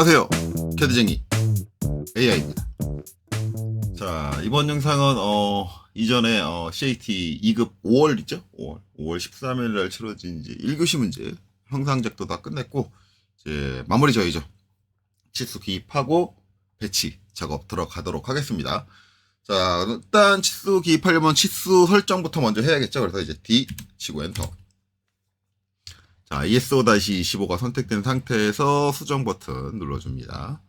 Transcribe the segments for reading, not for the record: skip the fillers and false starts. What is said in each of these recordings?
안녕하세요. 캐드쟁이 AI입니다. 자, 이번 영상은 이전에 CAT 2급 5월 있죠? 5월 13일 날 치러진 이제 1교시 문제 형상작도 다 끝냈고 이제 마무리 저희죠. 치수 기입하고 배치 작업 들어가도록 하겠습니다. 자, 일단 치수 기입하려면 치수 설정부터 먼저 해야겠죠. 그래서 이제 D 치고 엔터. 자, ISO-25가 선택된 상태에서 수정 버튼 눌러줍니다.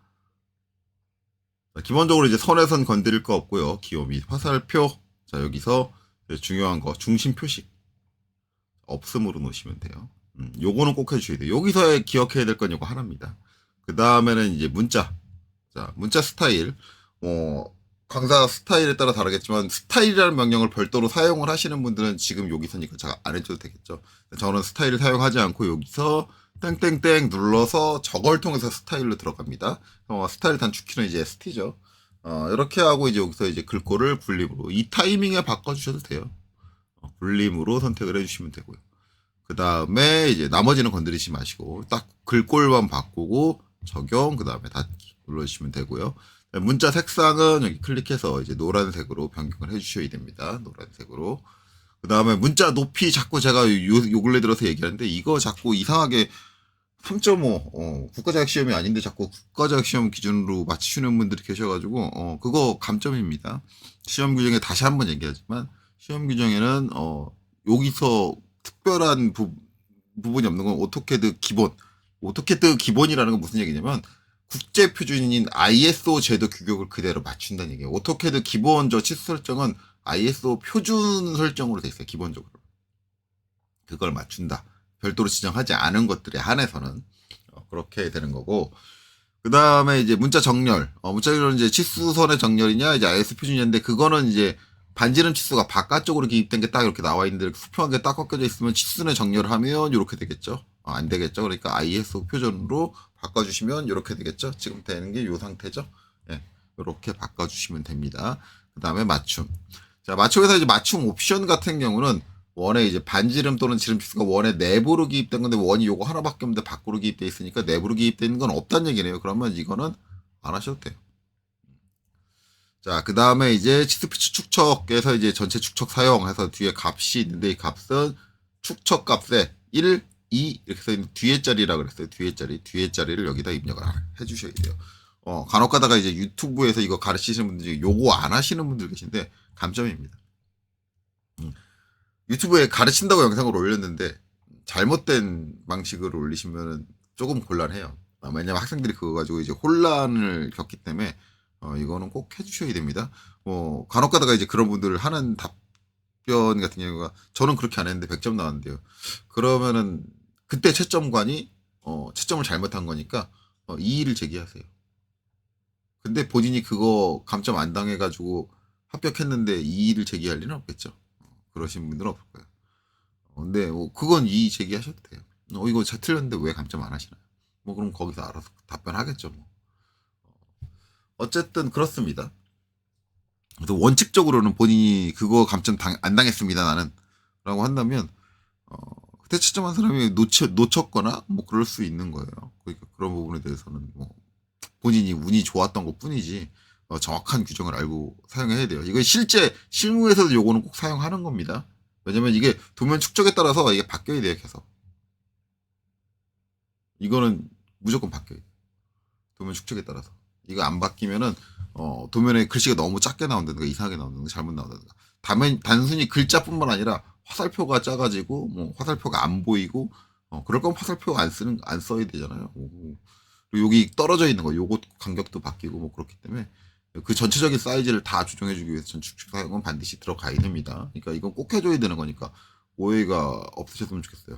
자, 기본적으로 이제 선에선 건드릴 거 없고요. 기호 및 화살표. 자, 여기서 중요한 거 중심 표식 없음으로 놓으시면 돼요. 요거는 꼭 해주셔야 돼요. 여기서 기억해야 될 건 이거 하나입니다. 그 다음에는 이제 문자. 자, 문자 스타일. 강사 스타일에 따라 다르겠지만 스타일이라는 명령을 별도로 사용을 하시는 분들은 지금 여기서니까 제가 안 해줘도 되겠죠. 저는 스타일을 사용하지 않고 여기서 땡땡땡 눌러서 저걸 통해서 스타일로 들어갑니다. 스타일 단축키는 이제 ST죠. 이렇게 하고 이제 여기서 이제 글꼴을 분림으로 이 타이밍에 바꿔주셔도 돼요. 분림으로 선택을 해주시면 되고요. 그 다음에 이제 나머지는 건드리지 마시고 딱 글꼴만 바꾸고 적용 그 다음에 닫기 눌러주시면 되고요. 문자 색상은 여기 클릭해서 이제 노란색으로 변경을 해주셔야 됩니다. 노란색으로. 그 다음에 문자 높이 자꾸 제가 요 근래 들어서 얘기하는데 이거 자꾸 이상하게 3.5 국가자격시험이 아닌데 자꾸 국가자격시험 기준으로 맞추시는 분들이 계셔가지고 그거 감점입니다. 시험 규정에 다시 한번 얘기하지만 시험 규정에는 여기서 특별한 부분이 없는 건 오토캐드 기본. 오토캐드 기본이라는 건 무슨 얘기냐면 국제 표준인 ISO 제도 규격을 그대로 맞춘다는 얘기예요. 오토캐드 기본 치수 설정은 ISO 표준 설정으로 돼 있어요. 기본적으로. 그걸 맞춘다. 별도로 지정하지 않은 것들에 한해서는 그렇게 되는 거고. 그 다음에 이제 문자 정렬. 문자 정렬은 이제 치수선의 정렬이냐, 이제 ISO 표준이냐인데 그거는 이제 반지름 치수가 바깥쪽으로 기입된 게 딱 이렇게 나와 있는데 수평하게 딱 꺾여져 있으면 치수선의 정렬을 하면 이렇게 되겠죠. 안 되겠죠. 그러니까 ISO 표준으로 바꿔주시면 이렇게 되겠죠. 지금 되는 게 이 상태죠. 예, 이렇게 바꿔주시면 됩니다. 그 다음에 맞춤. 자, 맞춤에서 이제 맞춤 옵션 같은 경우는 원에 이제 반지름 또는 지름 치수가 원에 내부로 기입된 건데 원이 요거 하나밖에 없는데 밖으로 기입돼 있으니까 내부로 기입되는 건 없다는 얘기네요. 그러면 이거는 안 하셔도 돼요. 자, 그 다음에 이제 치수피치 축척에서 이제 전체 축척 사용해서 뒤에 값이 있는데 이 값은 축척 값에 1, 2 이렇게 써있는 뒤에 자리라 그랬어요. 뒤에 자리를 여기다 입력을 해주셔야 돼요. 간혹 가다가 이제 유튜브에서 이거 가르치시는 분들 중에 요거 안 하시는 분들 계신데 감점입니다. 유튜브에 가르친다고 영상을 올렸는데 잘못된 방식으로 올리시면 조금 곤란해요. 왜냐면 학생들이 그거 가지고 이제 혼란을 겪기 때문에 이거는 꼭 해주셔야 됩니다. 간혹 가다가 이제 그런 분들 하는 답변 같은 경우가 저는 그렇게 안 했는데 100점 나왔는데요. 그러면은 그때 채점관이 채점을 잘못한 거니까 이의를 제기하세요. 근데 본인이 그거 감점 안 당해가지고 합격했는데 이의를 제기할 일은 없겠죠. 그러신 분들은 없을 거예요. 근데 그건 이의 제기하셔도 돼요. 이거 잘 틀렸는데 왜 감점 안 하시나요? 그럼 거기서 알아서 답변하겠죠. 어쨌든 그렇습니다. 그래서 원칙적으로는 본인이 그거 감점 안 당했습니다 나는 라고 한다면 그때 채점한 사람이 놓쳤거나 그럴 수 있는 거예요. 그러니까 그런 부분에 대해서는 본인이 운이 좋았던 것 뿐이지 정확한 규정을 알고 사용해야 돼요. 이거 실제 실무에서도 요거는 꼭 사용하는 겁니다. 왜냐면 이게 도면 축적에 따라서 이게 바뀌어야 돼요. 계속. 이거는 무조건 바뀌어요. 도면 축적에 따라서. 이거 안 바뀌면은 도면에 글씨가 너무 작게 나온다든가 이상하게 나온다든가 잘못 나온다든가 단순히 글자뿐만 아니라 화살표가 작아지고 화살표가 안 보이고 그럴 거면 화살표 안 써야 되잖아요. 그리고 여기 떨어져 있는 거 요거 간격도 바뀌고 그렇기 때문에 그 전체적인 사이즈를 다 조정해주기 위해서 전축축 사용은 반드시 들어가야 됩니다. 그러니까 이건 꼭 해줘야 되는 거니까 오해가 없으셨으면 좋겠어요.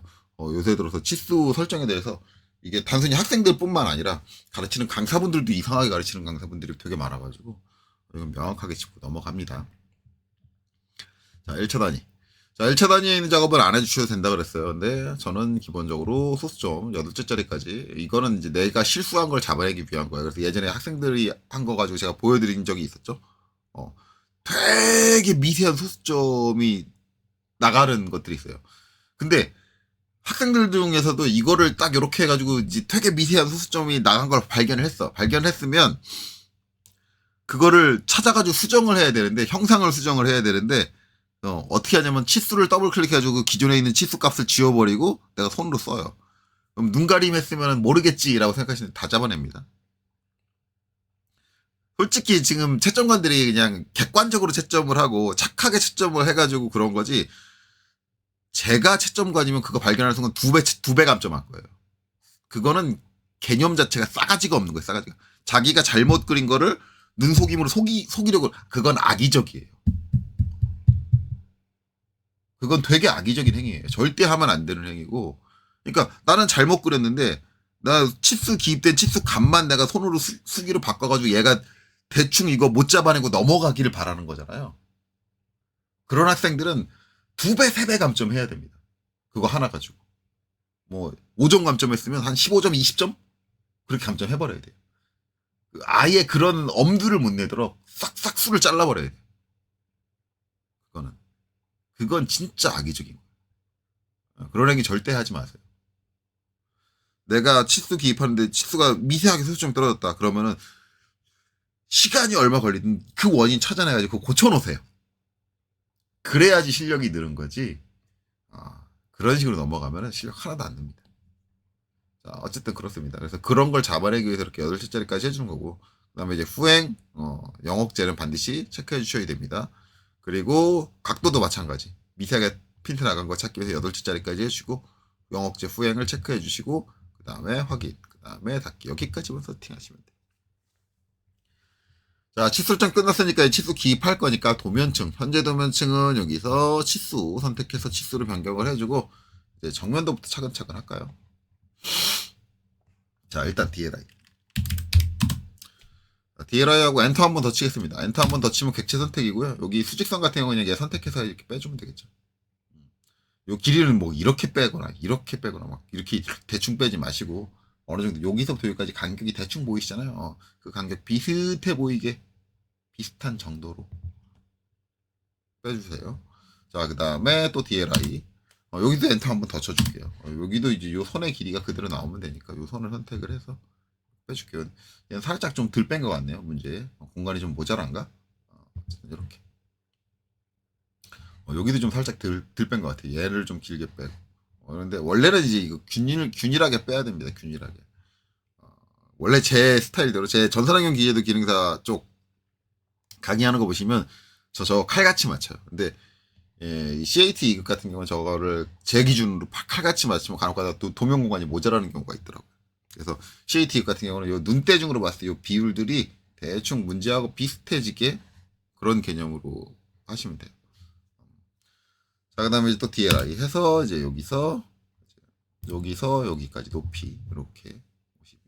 요새 들어서 치수 설정에 대해서 이게 단순히 학생들뿐만 아니라 가르치는 강사분들도 이상하게 가르치는 강사분들이 되게 많아가지고 이건 명확하게 짚고 넘어갑니다. 자, 1차 단위. 자, 1차 단위에 있는 작업을 안 해주셔도 된다 그랬어요. 근데 저는 기본적으로 소수점 8자짜리까지 이거는 이제 내가 실수한 걸 잡아내기 위한 거예요. 그래서 예전에 학생들이 한 거 가지고 제가 보여드린 적이 있었죠. 되게 미세한 소수점이 나가는 것들이 있어요. 근데 학생들 중에서도 이거를 딱 이렇게 해가지고 이제 되게 미세한 소수점이 나간 걸 발견을 했어. 발견했으면 그거를 찾아가지고 수정을 해야 되는데, 형상을 수정을 해야 되는데, 어떻게 하냐면 치수를 더블 클릭해가지고 그 기존에 있는 치수 값을 지워버리고 내가 손으로 써요. 그럼 눈 가림했으면 모르겠지라고 생각하시는데 다 잡아냅니다. 솔직히 지금 채점관들이 그냥 객관적으로 채점을 하고 착하게 채점을 해가지고 그런 거지, 제가 채점관이면 그거 발견하는 순간 두 배 감점할 거예요. 그거는 개념 자체가 싸가지가 없는 거예요, 싸가지가. 자기가 잘못 그린 거를 눈속임으로 속이려고, 그건 악의적이에요. 그건 되게 악의적인 행위예요. 절대 하면 안 되는 행위고. 그러니까 나는 잘못 그렸는데, 나 치수 기입된 치수 값만 내가 손으로 수기로 바꿔가지고 얘가 대충 이거 못 잡아내고 넘어가기를 바라는 거잖아요. 그런 학생들은 2배, 3배 감점 해야 됩니다. 그거 하나 가지고. 뭐 5점 감점했으면 한 15점, 20점? 그렇게 감점해버려야 돼요. 아예 그런 엄두를 못 내도록 싹싹 수를 잘라버려야 돼요. 그건 진짜 악의적인 거예요. 그런 행위 절대 하지 마세요. 내가 치수 기입하는데 치수가 미세하게 소수점 떨어졌다. 그러면은 시간이 얼마 걸리든 그 원인 찾아내가지고 고쳐놓으세요. 그래야지 실력이 느는 거지. 그런 식으로 넘어가면은 실력 하나도 안 납니다. 자, 어쨌든 그렇습니다. 그래서 그런 걸 잡아내기 위해서 이렇게 8채짜리까지 해주는 거고, 그 다음에 이제 후행, 영역제는 반드시 체크해 주셔야 됩니다. 그리고 각도도 마찬가지. 미세하게 핀트 나간 거 찾기 위해서 8채짜리까지 해주시고, 영역제 후행을 체크해 주시고, 그 다음에 확인, 그 다음에 닫기. 여기까지만 세팅하시면 돼요. 자, 치수장 끝났으니까 치수 기입할 거니까 도면층. 현재 도면층은 여기서 치수 선택해서 치수를 변경을 해주고, 이제 정면도부터 차근차근 할까요? 자, 일단 DLI. DLI하고 엔터 한 번 더 치겠습니다. 엔터 한 번 더 치면 객체 선택이고요. 여기 수직선 같은 경우는 얘 선택해서 이렇게 빼주면 되겠죠. 요 길이는 뭐 이렇게 빼거나 막 이렇게 대충 빼지 마시고, 어느 정도 여기서부터 여기까지 간격이 대충 보이시잖아요. 그 간격 비슷해 보이게, 비슷한 정도로 빼주세요. 자, 그 다음에 또 DLI. 여기도 엔터 한 번 더 쳐줄게요. 여기도 이제 요 선의 길이가 그대로 나오면 되니까 요 선을 선택을 해서 빼줄게요. 얘는 살짝 좀 덜 뺀 것 같네요. 문제. 공간이 좀 모자란가? 이렇게. 여기도 좀 살짝 덜 뺀 것 같아요. 얘를 좀 길게 빼고. 그런데 원래는 이제 이거 균일하게 빼야 됩니다. 균일하게. 원래 제 스타일대로, 제 전산환경 기계도 기능사 쪽 강의하는 거 보시면 저 칼같이 맞춰요. 근데 CAT 2급 같은 경우는 저거를 제 기준으로 칼같이 맞추면 간혹가다 또 도면 공간이 모자라는 경우가 있더라고요. 그래서 CAT 2급 같은 경우는 요 눈대중으로 봤을 때 요 비율들이 대충 문제하고 비슷해지게 그런 개념으로 하시면 돼요. 자, 그 다음에 또 DLI 해서 이제 여기서 여기까지 높이 이렇게.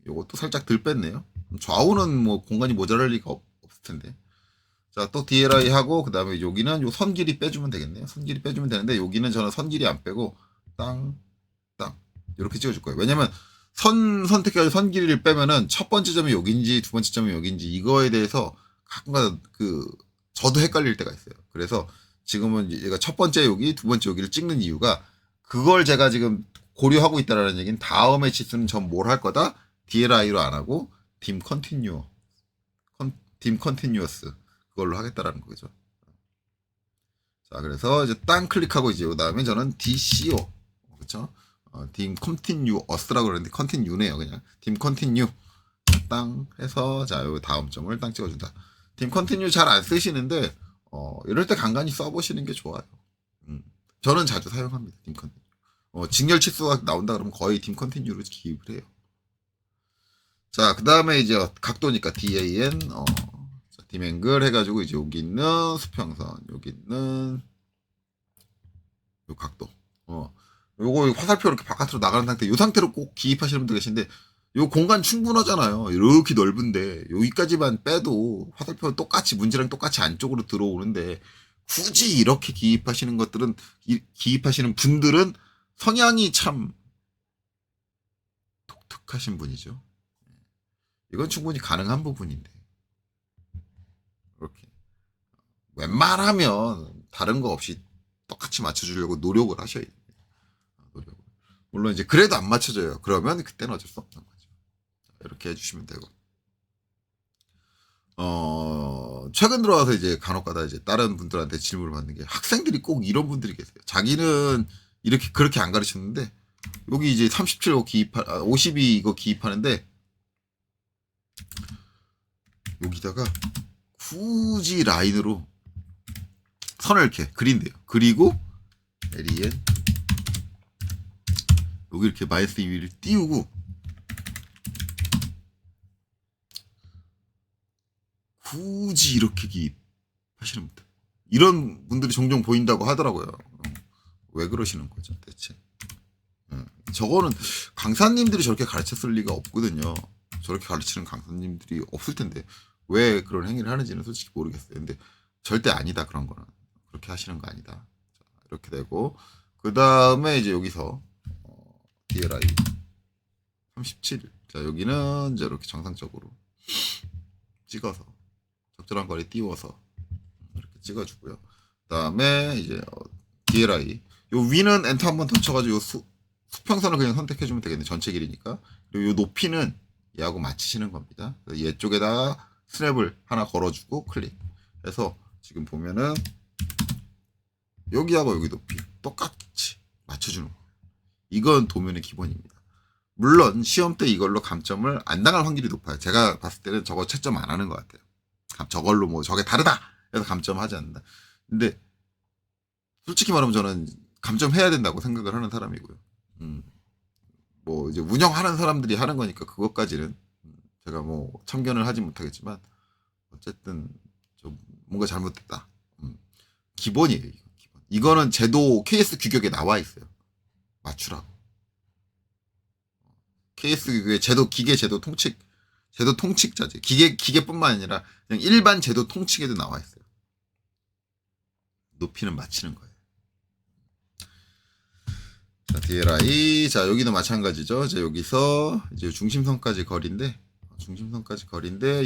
요것도 살짝 덜 뺐네요. 좌우는 뭐 공간이 모자랄 리가 없을 텐데. 자, 또 DLI 하고, 그 다음에 여기는 요 선 길이 빼주면 되겠네요. 선 길이 빼주면 되는데, 여기는 저는 선 길이 안 빼고, 땅, 이렇게 찍어줄 거예요. 왜냐면, 선택해가지고 선 길이를 빼면은, 첫 번째 점이 여기인지, 두 번째 점이 여기인지, 이거에 대해서 가끔가다 저도 헷갈릴 때가 있어요. 그래서 지금은 얘가 첫 번째 여기, 두 번째 여기를 찍는 이유가, 그걸 제가 지금 고려하고 있다라는 얘기는 다음에 치수는 전 뭘 할 거다? DLI로 안 하고, dim continuous. 그걸로 하겠다라는 거죠. 자, 그래서 이제 땅 클릭하고 이제 그 다음에 저는 DCO, 그렇죠? dim continuous라고 그러는데 continue네요, 그냥. dim continue 땅 해서 자, 요 다음 점을 땅 찍어준다. dim continue 잘 안 쓰시는데 이럴 때 간간히 써보시는 게 좋아요. 저는 자주 사용합니다. dim continue. 직렬 치수가 나온다 그러면 거의 dim continue로 기입을 해요. 자, 그 다음에 이제 각도니까 DAN 디맹글 해가지고 이제 여기 있는 수평선, 여기 있는 요 각도. 요거 화살표 이렇게 바깥으로 나가는 상태, 요 상태로 꼭 기입하시는 분들 계신데, 요 공간 충분하잖아요. 이렇게 넓은데 여기까지만 빼도 화살표 똑같이 문제랑 똑같이 안쪽으로 들어오는데, 굳이 이렇게 기입하시는 것들은 기입하시는 분들은 성향이 참 독특하신 분이죠. 이건 충분히 가능한 부분인데. 이렇게 웬만하면 다른 거 없이 똑같이 맞춰주려고 노력을 하셔야 됩니다. 노력을. 물론 이제 그래도 안 맞춰져요. 그러면 그때는 어쩔 수 없는 거죠. 이렇게 해주시면 되고. 최근 들어와서 이제 간혹가다 이제 다른 분들한테 질문을 받는 게 학생들이 꼭 이런 분들이 계세요. 자기는 이렇게 그렇게 안 가르쳤는데 여기 이제 37 52 이거 기입하는데 여기다가 굳이 라인으로 선을 이렇게 그린대요. 그리고 LEN 여기 이렇게 마이너스 2를 띄우고 굳이 이렇게 기입하시는 분들 이런 분들이 종종 보인다고 하더라고요. 왜 그러시는 거죠 대체? 저거는 강사님들이 저렇게 가르쳤을 리가 없거든요. 저렇게 가르치는 강사님들이 없을 텐데 왜 그런 행위를 하는지는 솔직히 모르겠어요. 근데 절대 아니다. 그런 거는 그렇게 하시는 거 아니다. 자, 이렇게 되고 그 다음에 이제 여기서 DLI 37. 자 여기는 이제 이렇게 정상적으로 찍어서 적절한 거리 띄워서 이렇게 찍어주고요. 그 다음에 이제 DLI 요 위는 엔터 한번 더 쳐가지고 요 수평선을 그냥 선택해주면 되겠네. 전체 길이니까. 그리고 요 높이는 얘하고 맞추시는 겁니다. 얘 쪽에다가 스냅을 하나 걸어주고 클릭 해서 지금 보면은 여기하고 여기 높이 똑같이 맞춰주는 거예요. 이건 도면의 기본입니다. 물론 시험 때 이걸로 감점을 안 당할 확률이 높아요. 제가 봤을 때는 저거 채점 안 하는 것 같아요. 저걸로 뭐 저게 다르다 해서 감점하지 않는다. 근데 솔직히 말하면 저는 감점해야 된다고 생각을 하는 사람이고요. 뭐 이제 운영하는 사람들이 하는 거니까 그것까지는 제가 뭐 참견을 하지 못하겠지만 어쨌든 좀 뭔가 잘못됐다. 기본이에요. 기본. 이거는 제도 KS 규격에 나와 있어요. 맞추라고. KS 규격에 기계 제도 통칙자재. 기계뿐만 아니라 그냥 일반 제도 통칙에도 나와 있어요. 높이는 맞추는 거예요. 자, DLI. 자, 여기도 마찬가지죠. 자, 여기서 이제 중심선까지 거리인데,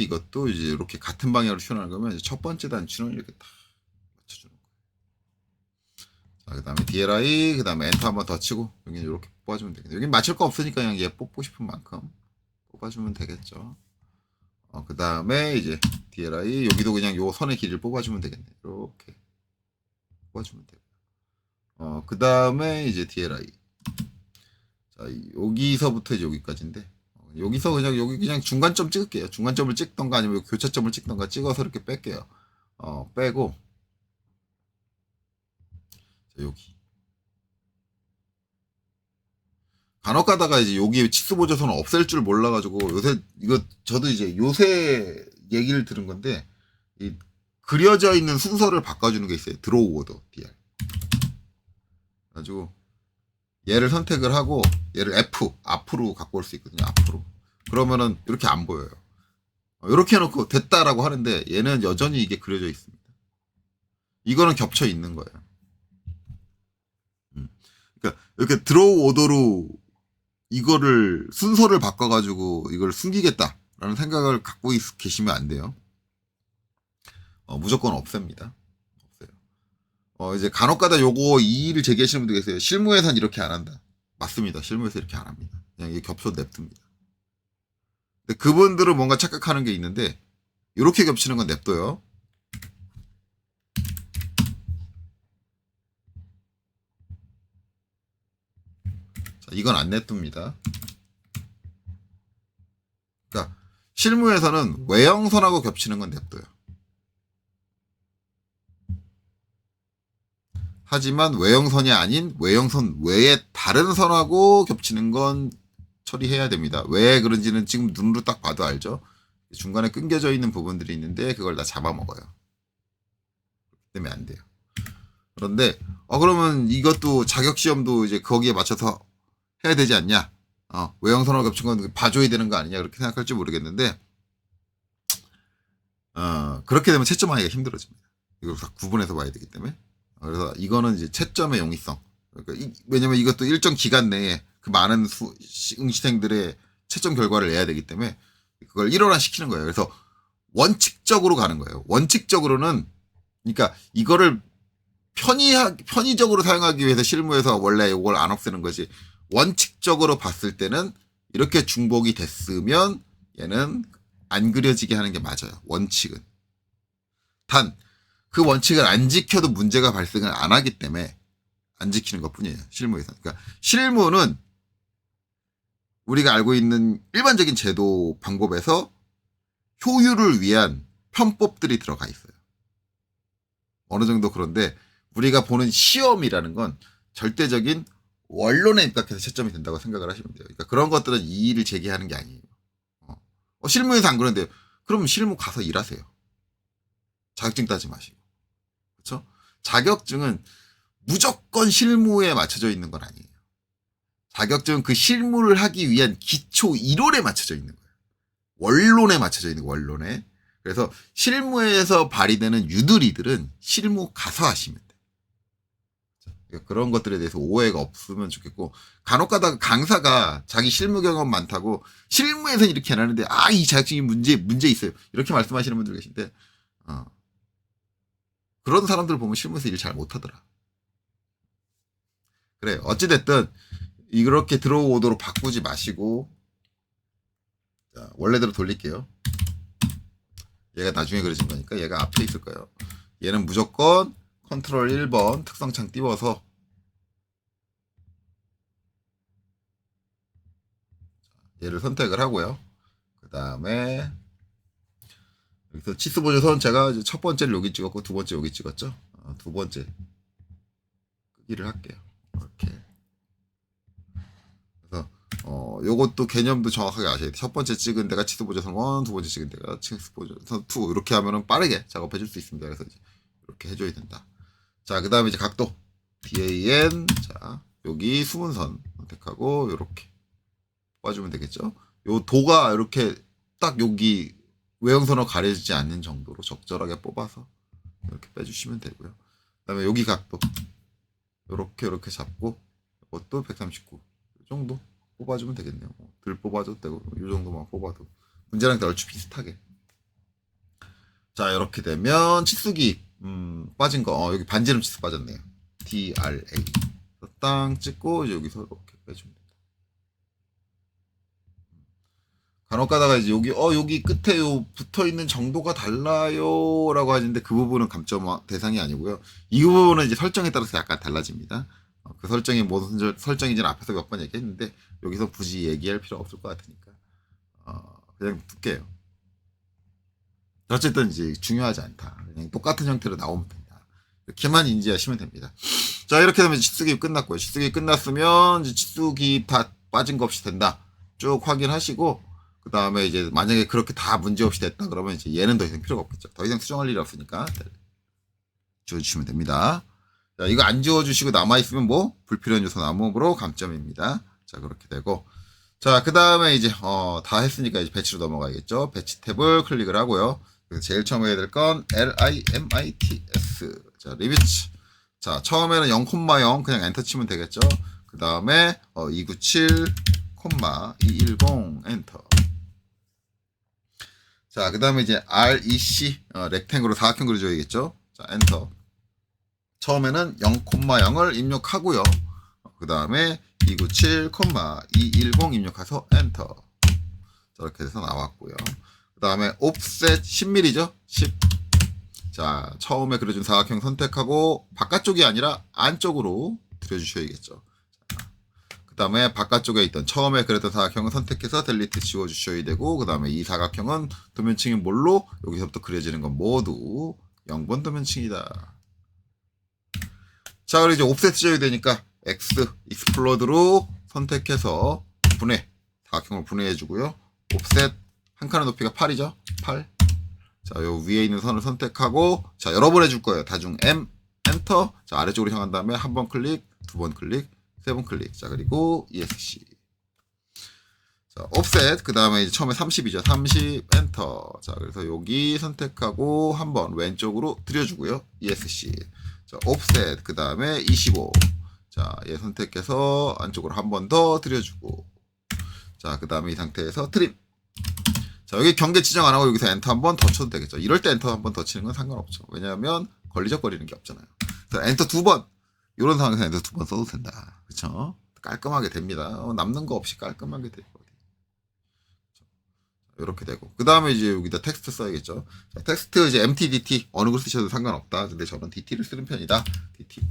이것도 이제 이렇게 같은 방향으로 튀어나가는 거면 첫 번째 단추는 이렇게 딱 맞춰주는 거예요. 자, 그 다음에 DLI, 그 다음에 엔터 한번 더 치고, 여기는 이렇게 뽑아주면 되겠네요. 여기 맞출 거 없으니까 그냥 얘 뽑고 싶은 만큼 뽑아주면 되겠죠. 그 다음에 이제 DLI, 여기도 그냥 요 선의 길이를 뽑아주면 되겠네요. 이렇게 뽑아주면 되고. 그 다음에 이제 DLI. 자, 여기서부터 이제 여기까지인데, 여기서 그냥 여기 그냥 중간점 찍을게요. 중간점을 찍던가 아니면 교차점을 찍던가 찍어서 이렇게 뺄게요. 빼고, 자, 여기. 간혹 가다가 이제 여기 치수보조선을 없앨 줄 몰라가지고 요새 저도 이제 요새 얘기를 들은 건데, 그려져 있는 순서를 바꿔주는 게 있어요. 드로우 오더 DR. 가지고 얘를 선택을 하고 얘를 F 앞으로 갖고 올 수 있거든요. 앞으로. 그러면은 이렇게 안 보여요. 이렇게 해놓고 됐다라고 하는데 얘는 여전히 이게 그려져 있습니다. 이거는 겹쳐 있는 거예요. 그러니까 이렇게 드로우 오더로 이거를 순서를 바꿔가지고 이걸 숨기겠다라는 생각을 갖고 계시면 안 돼요. 무조건 없앱니다. 이제 간혹가다 요거 이의를 제기하시는 분들 계세요. 실무에선 이렇게 안 한다. 맞습니다. 실무에서 이렇게 안 합니다. 그냥 이게 겹쳐도 냅둡니다. 근데 그분들은 뭔가 착각하는 게 있는데 이렇게 겹치는 건 냅둬요. 자, 이건 안 냅둡니다. 그러니까 실무에서는 외형선하고 겹치는 건 냅둬요. 하지만 외형선이 아닌 외형선 외에 다른 선하고 겹치는 건 처리해야 됩니다. 왜 그런지는 지금 눈으로 딱 봐도 알죠. 중간에 끊겨져 있는 부분들이 있는데 그걸 다 잡아먹어요. 그렇기 때문에 안 돼요. 그런데 그러면 이것도 자격시험도 이제 거기에 맞춰서 해야 되지 않냐. 외형선하고 겹친 건 봐줘야 되는 거 아니냐 그렇게 생각할지 모르겠는데 그렇게 되면 채점하기가 힘들어집니다. 이걸 다 구분해서 봐야 되기 때문에. 그래서 이거는 이제 채점의 용이성. 그러니까 왜냐면 이것도 일정 기간 내에 그 많은 응시생들의 채점 결과를 내야 되기 때문에 그걸 일원화시키는 거예요. 그래서 원칙적으로 가는 거예요. 원칙적으로는 그러니까 이거를 편의적으로 사용하기 위해서 실무에서 원래 이걸 안 없애는 거지. 원칙적으로 봤을 때는 이렇게 중복이 됐으면 얘는 안 그려지게 하는 게 맞아요. 원칙은. 단 그 원칙을 안 지켜도 문제가 발생을 안 하기 때문에 안 지키는 것 뿐이에요. 실무에서. 그러니까 실무는 우리가 알고 있는 일반적인 제도 방법에서 효율을 위한 편법들이 들어가 있어요. 어느 정도 그런데 우리가 보는 시험이라는 건 절대적인 원론에 입각해서 채점이 된다고 생각을 하시면 돼요. 그러니까 그런 것들은 이의를 제기하는 게 아니에요. 실무에서 안 그런데요. 그럼 실무 가서 일하세요. 자격증 따지 마시고. 그렇죠? 자격증은 무조건 실무에 맞춰져 있는 건 아니에요. 자격증은 그 실무를 하기 위한 기초 이론에 맞춰져 있는 거예요. 원론에 맞춰져 있는 거예요. 원론에. 그래서 실무에서 발휘되는 유두리들은 실무 가서 하시면 돼요. 그러니까 그런 것들에 대해서 오해가 없으면 좋겠고, 간혹 가다가 강사가 자기 실무 경험 많다고 실무에서는 이렇게 안 하는데 이 자격증이 문제 있어요. 이렇게 말씀하시는 분들 계신데 그런 사람들 보면 실무에서 일 잘 못하더라. 그래 어찌됐든 이렇게 들어오도록 바꾸지 마시고, 자, 원래대로 돌릴게요. 얘가 나중에 그려진 거니까 얘가 앞에 있을 거예요. 얘는 무조건 컨트롤 1번 특성창 띄워서 얘를 선택을 하고요. 그 다음에 여기서 치수보조선 제가 이제 첫 번째를 여기 찍었고 두 번째 여기 찍었죠. 두 번째 끄기를 할게요. 이렇게. 그래서 요것도 개념도 정확하게 아셔야 돼요. 첫 번째 찍은 데가 치수보조선 1, 두 번째 찍은 데가 치수보조선 2. 이렇게 하면은 빠르게 작업해 줄 수 있습니다. 그래서 이제 이렇게 해줘야 된다. 자, 그 다음에 이제 각도 DAN. 자, 여기 수문선 선택하고 이렇게 뽑아주면 되겠죠. 요 도가 이렇게 딱 여기 외형선으로 가려지지 않는 정도로 적절하게 뽑아서 이렇게 빼주시면 되고요. 그 다음에 여기 각도 이렇게 잡고 이것도 139 이 정도 뽑아주면 되겠네요. 덜 뽑아도 되고 이 정도만 뽑아도 문제랑 얼추 비슷하게. 자, 이렇게 되면 치수기 빠진 거 여기 반지름 치수 빠졌네요. DRA 땅 찍고 여기서 이렇게 빼주면 됩니다. 간혹 가다가 이제 여기 끝에 붙어 있는 정도가 달라요라고 하는데 그 부분은 감점 대상이 아니고요. 이 부분은 이제 설정에 따라서 약간 달라집니다. 그 설정이 무슨 설정인지는 앞에서 몇 번 얘기했는데 여기서 굳이 얘기할 필요 없을 것 같으니까 그냥 둘게요. 어쨌든 이제 중요하지 않다. 그냥 똑같은 형태로 나오면 된다. 이렇게만 인지하시면 됩니다. 자, 이렇게 되면 치수기입 끝났고요. 치수기입 끝났으면 이제 치수기입 다 빠진 거 없이 된다. 쭉 확인하시고 그 다음에 이제 만약에 그렇게 다 문제 없이 됐다 그러면 이제 얘는 더 이상 필요가 없겠죠. 더 이상 수정할 일이 없으니까 지워주시면 됩니다. 자, 이거 안 지워주시고 남아있으면 뭐 불필요한 요소 남음으로 감점입니다. 자, 그렇게 되고 자, 그 다음에 이제 다 했으니까 이제 배치로 넘어가야겠죠. 배치 탭을 클릭을 하고요. 그래서 제일 처음 해야 될 건 LIMITS. 자, 리비츠. 자, 처음에는 0,0 그냥 엔터 치면 되겠죠. 그 다음에 297, 210 엔터. 자, 그 다음에 이제 REC 렉탱으로 사각형 그려줘야겠죠. 자, 엔터. 처음에는 0,0을 입력하고요. 그 다음에 297, 210 입력해서 엔터. 저렇게 해서 나왔고요. 그 다음에 옵셋 10mm죠. 10. 자, 처음에 그려준 사각형 선택하고 바깥쪽이 아니라 안쪽으로 들여주셔야겠죠. 그 다음에 바깥쪽에 있던 처음에 그렸던 사각형을 선택해서 델리트 지워주셔야 되고 그 다음에 이 사각형은 도면층이 뭘로 여기서부터 그려지는 건 모두 0번 도면층이다. 자, 그리고 이제 옵셋 지어야 되니까 X 익스플로드로 선택해서 분해 사각형을 분해해 주고요. 옵셋 한 칸의 높이가 8이죠. 8. 자, 요 위에 있는 선을 선택하고 자, 여러 번 해줄 거예요. 다중 M 엔터. 자, 아래쪽으로 향한 다음에 한 번 클릭, 두 번 클릭, 세 번 클릭. 자, 그리고 ESC. 자, 옵셋 그 다음에 이제 처음에 30이죠. 30 엔터. 자, 그래서 여기 선택하고 한 번 왼쪽으로 들여주고요. ESC. 자, 옵셋 그 다음에 25. 자, 얘 선택해서 안쪽으로 한 번 더 들여주고. 자, 그 다음에 이 상태에서 트림. 자, 여기 경계 지정 안 하고 여기서 엔터 한 번 더 쳐도 되겠죠. 이럴 때 엔터 한 번 더 치는 건 상관없죠. 왜냐하면 걸리적거리는 게 없잖아요. 그래서 엔터 두 번. 이런 상황에서 엔터 두 번 써도 된다. 그쵸? 깔끔하게 됩니다. 남는 거 없이 깔끔하게 돼요. 이렇게 되고 그 다음에 이제 여기다 텍스트 써야겠죠. 자, 텍스트 이제 MTDT 어느 걸 쓰셔도 상관없다. 근데 저는 DT를 쓰는 편이다. DT.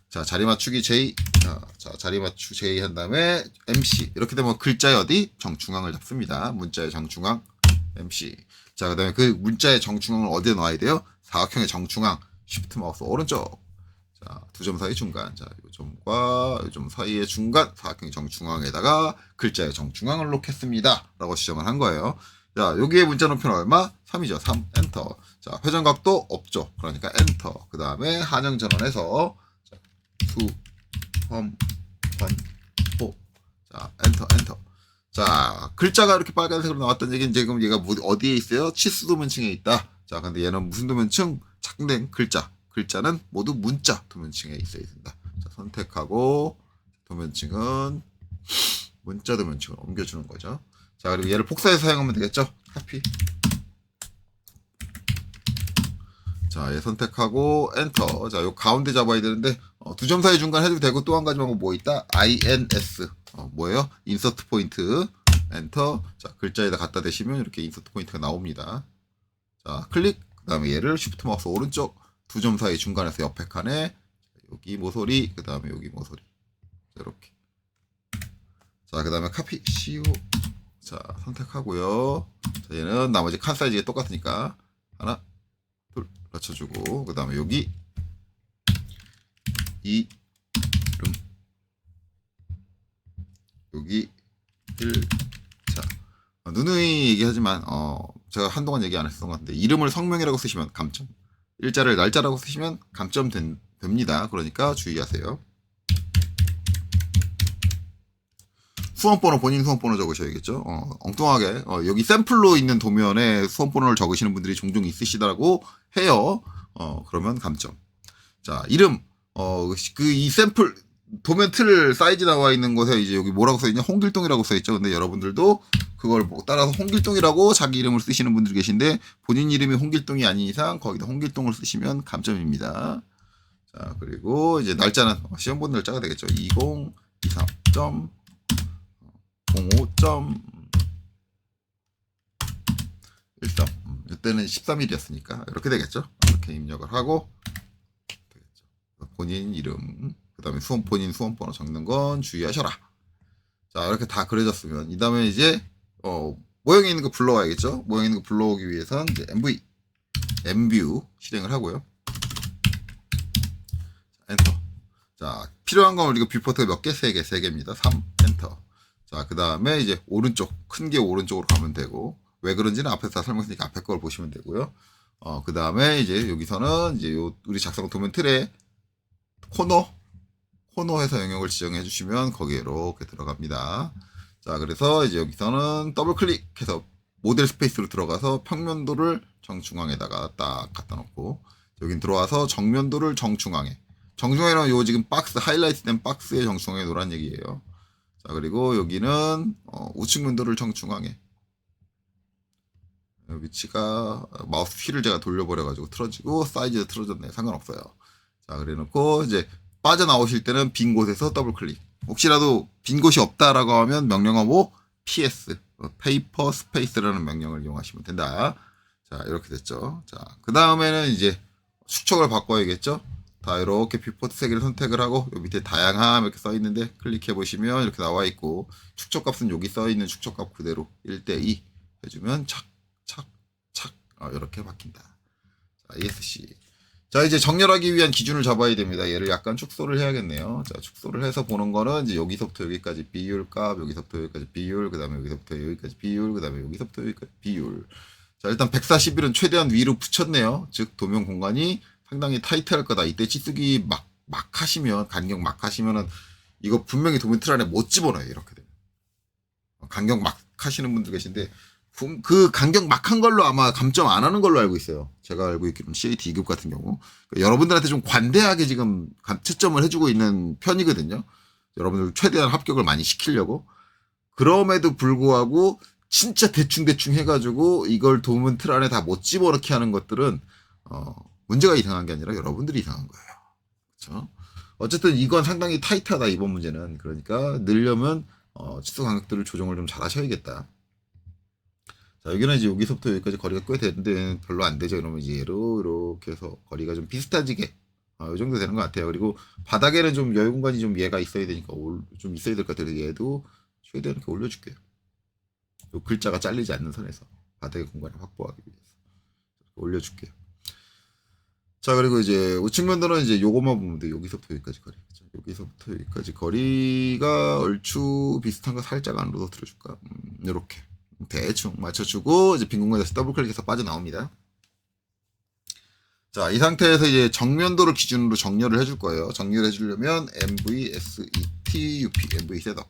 자, 자리 맞추기 J. 자, 자리 맞추 J 한 다음에 MC. 이렇게 되면 글자의 어디? 정중앙을 잡습니다. 문자의 정중앙 MC. 자, 그 다음에 그 문자의 정중앙을 어디에 넣어야 돼요? 사각형의 정중앙. 쉬프트 마우스 오른쪽. 자, 두 점 사이 중간. 자, 요 점과 요 점 사이의 중간. 사각형의 정중앙에다가 글자의 정중앙을 놓겠습니다. 라고 지정을 한 거예요. 자, 여기에 문자 높이는 얼마? 3이죠. 3. 엔터. 자, 회전각도 없죠. 그러니까 엔터. 그 다음에 한영 전원에서 수, 험, 번, 호. 자, 엔터, 엔터. 자, 글자가 이렇게 빨간색으로 나왔던 얘기는 지금 얘가 어디에 있어요? 치수 도면층에 있다. 자, 근데 얘는 무슨 도면층? 착용된 글자. 글자는 모두 문자 도면층에 있어야 된다. 자, 선택하고 도면층은 문자 도면층을 옮겨주는 거죠. 자, 그리고 얘를 복사해서 사용하면 되겠죠? 카피. 자, 얘 선택하고 엔터. 자, 요 가운데 잡아야 되는데 두 점 사이 중간 해도 되고 또 한 가지 방법 뭐 있다? INS. 뭐예요? 인서트 포인트. 엔터. 자, 글자에다 갖다 대시면 이렇게 인서트 포인트가 나옵니다. 자, 클릭. 그 다음에 얘를 쉬프트 마우스 오른쪽 두 점 사이 중간에서 옆에 칸에 여기 모서리, 그 다음에 여기 모서리. 자, 이렇게. 자, 그 다음에 카피, CO. 자, 선택하고요. 자, 얘는 나머지 칸 사이즈가 똑같으니까 하나, 둘, 맞춰주고, 그 다음에 여기 이름, 여기 1자. 누누이 얘기하지만 제가 한동안 얘기 안 했었던 것 같은데 이름을 성명이라고 쓰시면 감점, 일자를 날짜라고 쓰시면 감점 됩니다. 그러니까 주의하세요. 수험번호, 본인 수험번호 적으셔야겠죠. 엉뚱하게 여기 샘플로 있는 도면에 수험번호를 적으시는 분들이 종종 있으시다고 해요. 그러면 감점. 자, 이름 이 샘플 도면 틀 사이즈 나와 있는 곳에 이제 여기 뭐라고 써있냐? 홍길동이라고 써있죠. 근데 여러분들도 그걸 따라서 홍길동이라고 자기 이름을 쓰시는 분들 계신데 본인 이름이 홍길동이 아닌 이상 거기다 홍길동을 쓰시면 감점입니다. 자, 그리고 이제 날짜는 시험 본 날짜가 되겠죠. 2023. 05.13. 이때는 13일이었으니까 이렇게 되겠죠. 이렇게 입력을 하고 되겠죠. 본인 이름, 그 다음에 본인 수험번호 적는 건 주의하셔라. 자, 이렇게 다 그려졌으면 이 다음에 이제 모형이 있는 거 불러와야겠죠. 모형이 있는 거 불러오기 위해서는 이제 MView 실행을 하고요. 엔터. 자, 필요한 건 우리가 뷰포트가 몇 개? 3개, 3개입니다. 3, 엔터. 자, 그 다음에 이제 오른쪽, 큰 게 오른쪽으로 가면 되고, 왜 그런지는 앞에서 다 설명했으니까 앞에 걸 보시면 되고요. 그 다음에 이제 여기서는 이제 우리 작성 도면 틀에 코너에서 영역을 지정해 주시면 거기에 이렇게 들어갑니다. 자, 그래서 이제 여기서는 더블 클릭해서 모델 스페이스로 들어가서 평면도를 정중앙에다가 딱 갖다 놓고, 여긴 들어와서 정면도를 정중앙에. 정중앙에는 요 지금 박스, 하이라이트 된 박스의 정중앙에 놓으란 얘기예요. 자, 그리고 여기는 우측 면도를 정중앙에. 위치가 마우스 휠을 제가 돌려버려가지고 틀어지고 사이즈도 틀어졌네. 상관없어요. 자, 그래 놓고 이제 빠져나오실 때는 빈 곳에서 더블 클릭. 혹시라도 빈 곳이 없다라고 하면 명령어로 PS, 페이퍼 스페이스라는 명령을 이용하시면 된다. 자, 이렇게 됐죠. 자, 그 다음에는 이제 축척을 바꿔야겠죠. 다 이렇게 뷰포트 세 개를 선택을 하고 요 밑에 다양함 이렇게 써 있는데 클릭해 보시면 이렇게 나와 있고, 축척 값은 여기 써 있는 축척 값 그대로 1:2 해주면 착 이렇게 바뀐다. 자, ESC. 자, 이제 정렬하기 위한 기준을 잡아야 됩니다. 얘를 약간 축소를 해야겠네요. 자, 축소를 해서 보는 거는 이제 여기서부터 여기까지 비율 값, 여기서부터 여기까지 비율, 그 다음에 여기서부터 여기까지 비율, 그 다음에 여기서부터 여기까지 비율. 자, 일단 141은 최대한 위로 붙였네요. 즉 도면 공간이 상당히 타이트할 거다. 이때 치수기 막 하시면, 간격 막 하시면은 이거 분명히 도면 틀 안에 못 집어넣어요. 이렇게 되면. 간격 막 하시는 분들 계신데 그 간격 막 한 걸로 아마 감점 안 하는 걸로 알고 있어요. 제가 알고 있기로는 CAT 2급 같은 경우. 그러니까 여러분들한테 좀 관대하게 지금 채점을 해주고 있는 편이거든요. 여러분들 최대한 합격을 많이 시키려고. 그럼에도 불구하고 진짜 대충 해가지고 이걸 도면 틀 안에 다 못 집어넣게 하는 것들은 문제가 이상한 게 아니라 여러분들이 이상한 거예요. 그렇죠? 어쨌든 이건 상당히 타이트하다, 이번 문제는. 그러니까 늘려면 치수 간격들을 조정을 좀 잘 하셔야겠다. 자, 여기는 이제 여기서부터 여기까지 거리가 꽤 되는데 별로 안 되죠. 그러면 이제 얘로 이렇게 해서 거리가 좀 비슷해지게 이 정도 되는 것 같아요. 그리고 바닥에는 좀 여유 공간이 좀 얘가 있어야 되니까 좀 있어야 될 것 같아요. 얘도 최대한 이렇게 올려줄게요. 요 글자가 잘리지 않는 선에서 바닥의 공간을 확보하기 위해서 올려줄게요. 자, 그리고 이제 우측 면도는 이제 요것만 보면 돼. 여기서부터 여기까지 거리. 여기서부터 여기까지 거리가 얼추 비슷한 거 살짝 안으로 더 들어줄까? 요렇게 대충 맞춰주고 이제 빈 공간에서 더블 클릭해서 빠져나옵니다. 자, 이 상태에서 이제 정면도를 기준으로 정렬을 해줄 거예요. 정렬해 주려면 MVSETUP, MV 셋업.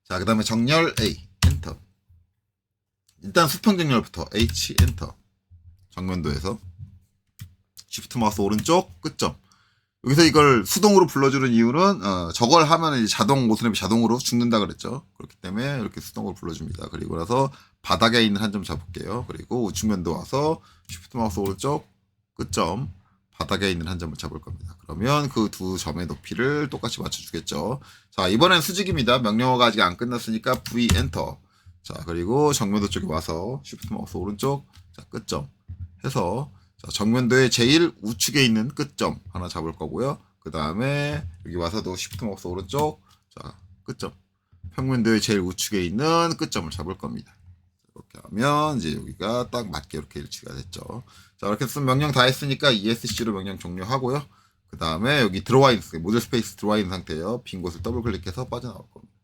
자, 그 다음에 정렬 A, 엔터. 일단 수평 정렬부터 H, 엔터. 정면도에서 Shift 마우스 오른쪽 끝점. 여기서 이걸 수동으로 불러주는 이유는 저걸 하면 이제 자동 오토랩이 자동으로 죽는다 그랬죠. 그렇기 때문에 이렇게 수동으로 불러줍니다. 그리고 나서 바닥에 있는 한 점 잡을게요. 그리고 우측면도 와서 Shift 마우스 오른쪽 끝점 바닥에 있는 한 점을 잡을 겁니다. 그러면 그 두 점의 높이를 똑같이 맞춰주겠죠. 자, 이번엔 수직입니다. 명령어가 아직 안 끝났으니까 V 엔터. 자, 그리고 정면도 쪽에 와서 Shift 마우스 오른쪽 자, 끝점 해서 자, 정면도의 제일 우측에 있는 끝점 하나 잡을 거고요. 그 다음에 여기 와서도 Shift 마우스 오른쪽 자, 끝점 평면도의 제일 우측에 있는 끝점을 잡을 겁니다. 이렇게 하면 이제 여기가 딱 맞게 이렇게 일치가 됐죠. 자, 이렇게 쓴 명령 다 했으니까 ESC로 명령 종료하고요. 그 다음에 여기 들어와 있는 모델 스페이스 들어와 있는 상태예요. 빈 곳을 더블 클릭해서 빠져나올 겁니다.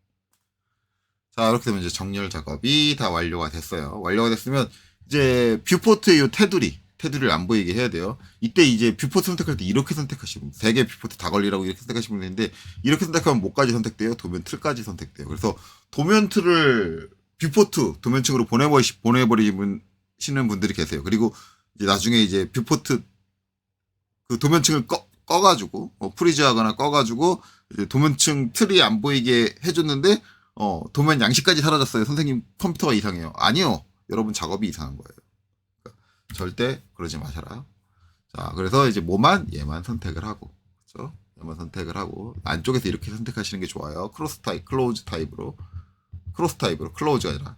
자, 이렇게 되면 이제 정렬 작업이 다 완료가 됐어요. 완료가 됐으면 이제 뷰포트의 요 테두리를 안 보이게 해야 돼요. 이때 이제 뷰포트 선택할 때 이렇게 선택하시면 3개 뷰포트 다 걸리라고 이렇게 선택하시면 되는데 이렇게 선택하면 뭐까지 선택돼요? 도면 틀까지 선택돼요. 그래서 도면 틀을 뷰포트 도면층으로 보내버리시는 분들이 계세요. 그리고 이제 나중에 이제 뷰포트 그 도면층을 꺼가지고 프리즈하거나 꺼가지고 이제 도면층 틀이 안 보이게 해줬는데 도면 양식까지 사라졌어요. 선생님 컴퓨터가 이상해요. 아니요. 여러분 작업이 이상한 거예요. 그러니까 절대 그러지 마셔라. 자, 그래서 이제 얘만 선택을 하고, 그렇죠? 얘만 선택을 하고 안쪽에서 이렇게 선택하시는 게 좋아요. 클로즈 타입으로, 클로즈가 아니라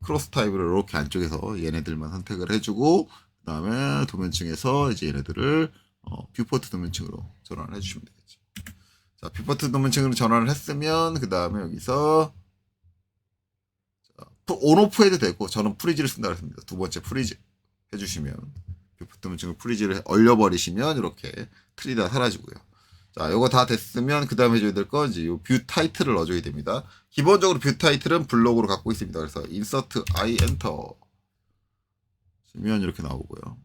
크로스 타입으로 이렇게 안쪽에서 얘네들만 선택을 해주고, 그 다음에 도면층에서 이제 얘네들을 뷰포트 도면층으로 전환을 해주시면 되겠죠. 자, 뷰포트 도면층으로 전환을 했으면 그 다음에 여기서 온오프 해도 되고 저는 프리즈를 쓴다고 했습니다. 두 번째 프리즈 해주시면 뷰포트 도면층을 프리즈를 얼려버리시면 이렇게 틀이 다 사라지고요. 자, 요거 다 됐으면 그 다음에 해줘야 될 건 이제 요 뷰 타이틀을 넣어줘야 됩니다. 기본적으로 뷰 타이틀은 블록으로 갖고 있습니다. 그래서 인서트 I 엔터 하면 이렇게 나오고요.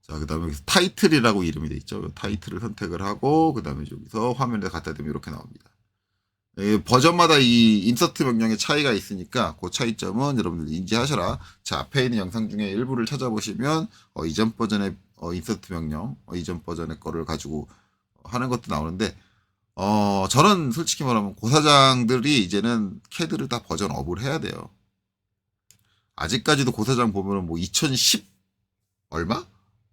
자, 그 다음에 여기서 타이틀이라고 이름이 돼 있죠. 요 타이틀을 선택을 하고 그 다음에 여기서 화면에 갖다 대면 이렇게 나옵니다. 버전마다 이 인서트 명령의 차이가 있으니까 그 차이점은 여러분들 인지하셔라. 자, 앞에 있는 영상 중에 일부를 찾아보시면 이전 버전의 인서트 명령, 이전 버전의 거를 가지고 하는 것도 나오는데 저는 솔직히 말하면 고사장들이 이제는 캐드를 다 버전 업을 해야 돼요. 아직까지도 고사장 보면은 뭐 2010 얼마?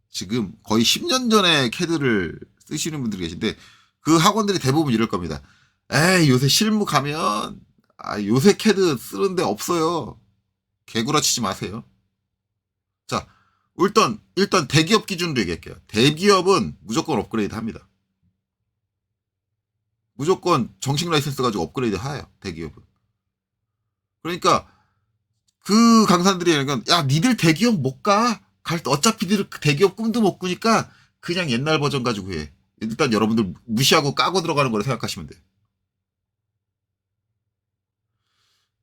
지금 거의 10년 전에 캐드를 쓰시는 분들이 계신데 그 학원들이 대부분 이럴 겁니다. 에이, 요새 실무 가면 요새 캐드 쓰는데 없어요. 개구라치지 마세요. 자, 일단 대기업 기준으로 얘기할게요. 대기업은 무조건 업그레이드 합니다. 무조건 정식 라이센스 가지고 업그레이드 해요. 대기업은. 그러니까 그 강사들이 그러니까 야, 니들 대기업 못 가. 어차피 니들 대기업 꿈도 못 꾸니까 그냥 옛날 버전 가지고 해. 일단 여러분들 무시하고 까고 들어가는 거라 생각하시면 돼요.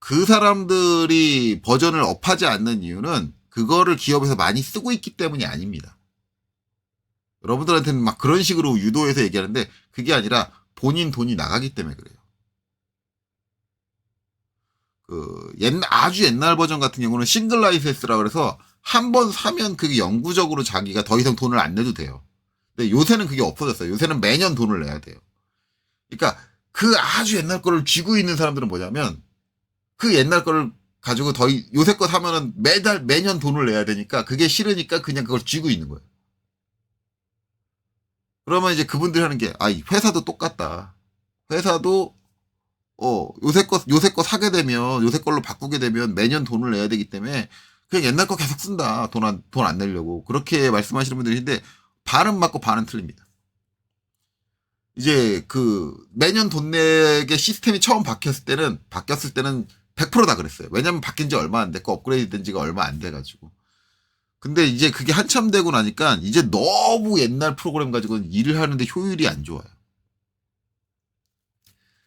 그 사람들이 버전을 업하지 않는 이유는 그거를 기업에서 많이 쓰고 있기 때문이 아닙니다. 여러분들한테는 막 그런 식으로 유도해서 얘기하는데 그게 아니라 본인 돈이 나가기 때문에 그래요. 아주 옛날 버전 같은 경우는 싱글 라이센스라 그래서 한 번 사면 그게 영구적으로 자기가 더 이상 돈을 안 내도 돼요. 근데 요새는 그게 없어졌어요. 요새는 매년 돈을 내야 돼요. 그러니까 그 아주 옛날 거를 쥐고 있는 사람들은 뭐냐면 그 옛날 거를 가지고 요새 거 사면은 매년 돈을 내야 되니까 그게 싫으니까 그냥 그걸 쥐고 있는 거예요. 그러면 이제 그분들이 하는 게, 이 회사도 똑같다. 회사도, 요새 거 사게 되면, 요새 걸로 바꾸게 되면 매년 돈을 내야 되기 때문에 그냥 옛날 거 계속 쓴다. 돈 안 내려고. 그렇게 말씀하시는 분들인데, 반은 맞고 반은 틀립니다. 이제 매년 돈 내게 시스템이 처음 바뀌었을 때는 100%다 그랬어요. 왜냐면 바뀐 지 얼마 안 됐고 업그레이드 된 지가 얼마 안 돼가지고. 근데 이제 그게 한참 되고 나니까 이제 너무 옛날 프로그램 가지고는 일을 하는데 효율이 안 좋아요.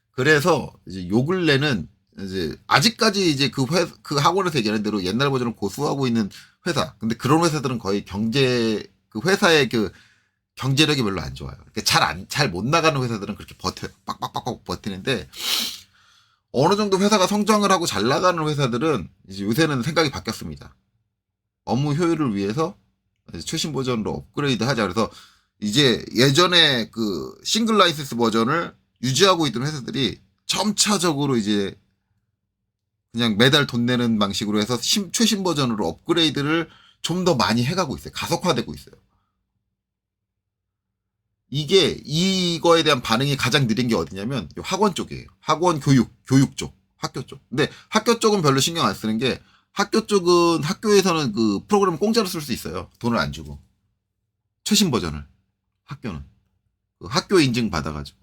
그래서 이제 요 근래는 이제 아직까지 이제 그 학원에서 얘기하는 대로 옛날 버전을 고수하고 있는 회사. 근데 그런 회사들은 거의 회사의 경제력이 별로 안 좋아요. 그러니까 잘 못 나가는 회사들은 그렇게 버텨요. 빡빡빡빡 버티는데 어느 정도 회사가 성장을 하고 잘 나가는 회사들은 이제 요새는 생각이 바뀌었습니다. 업무 효율을 위해서 최신 버전으로 업그레이드 하자. 그래서 이제 예전에 싱글 라이센스 버전을 유지하고 있던 회사들이 점차적으로 이제 그냥 매달 돈 내는 방식으로 해서 최신 버전으로 업그레이드를 좀 더 많이 해가고 있어요. 가속화되고 있어요. 이거에 대한 반응이 가장 느린 게 어디냐면 학원 쪽이에요. 학원 교육 쪽, 학교 쪽. 근데 학교 쪽은 별로 신경 안 쓰는 게 학교 쪽은 학교에서는 프로그램 공짜로 쓸 수 있어요. 돈을 안 주고. 최신 버전을. 학교는. 학교 인증 받아가지고.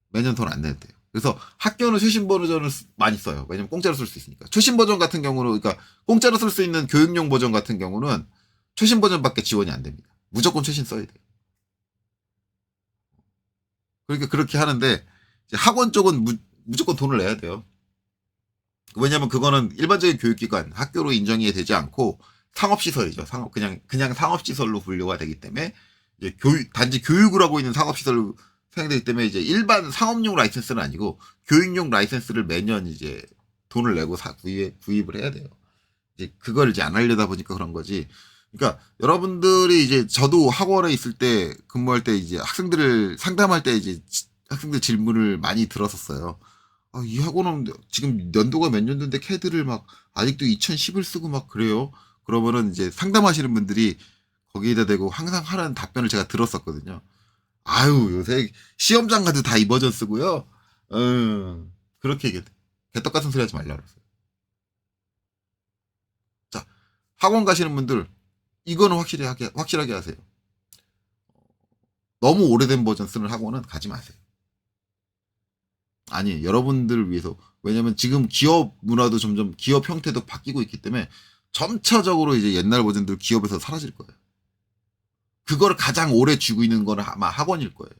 매년 돈 안 내도 돼요. 그래서 학교는 최신 버전을 많이 써요. 왜냐면 공짜로 쓸 수 있으니까. 최신 버전 같은 경우는, 그러니까 공짜로 쓸 수 있는 교육용 버전 같은 경우는 최신 버전밖에 지원이 안 됩니다. 무조건 최신 써야 돼요. 그러니까 그렇게 하는데 학원 쪽은 무조건 돈을 내야 돼요. 왜냐면 그거는 일반적인 교육기관, 학교로 인정이 되지 않고 상업시설이죠. 그냥 상업시설로 분류가 되기 때문에 이제 단지 교육을 하고 있는 상업시설로 생각되기 때문에 이제 일반 상업용 라이센스는 아니고 교육용 라이센스를 매년 이제 돈을 내고 구입을 해야 돼요. 이제 그걸 이제 안 하려다 보니까 그런 거지. 그러니까 여러분들이 이제 저도 학원에 있을 때 근무할 때 이제 학생들을 상담할 때 이제 학생들 질문을 많이 들었었어요. 이 학원은 지금 연도가 몇 년도인데 캐드를 막 아직도 2010을 쓰고 막 그래요. 그러면은 이제 상담하시는 분들이 거기에다 대고 항상 하는 답변을 제가 들었었거든요. 아유, 요새 시험장 가도 다 이 버전 쓰고요. 그렇게 얘기해. 개떡 같은 소리 하지 말라 그랬어요. 자, 학원 가시는 분들 이거는 확실하게 하세요. 너무 오래된 버전 쓰는 학원은 가지 마세요. 아니, 여러분들을 위해서. 왜냐면 지금 기업 문화도 점점 기업 형태도 바뀌고 있기 때문에 점차적으로 이제 옛날 버전들 기업에서 사라질 거예요. 그거를 가장 오래 쥐고 있는 거는 아마 학원일 거예요.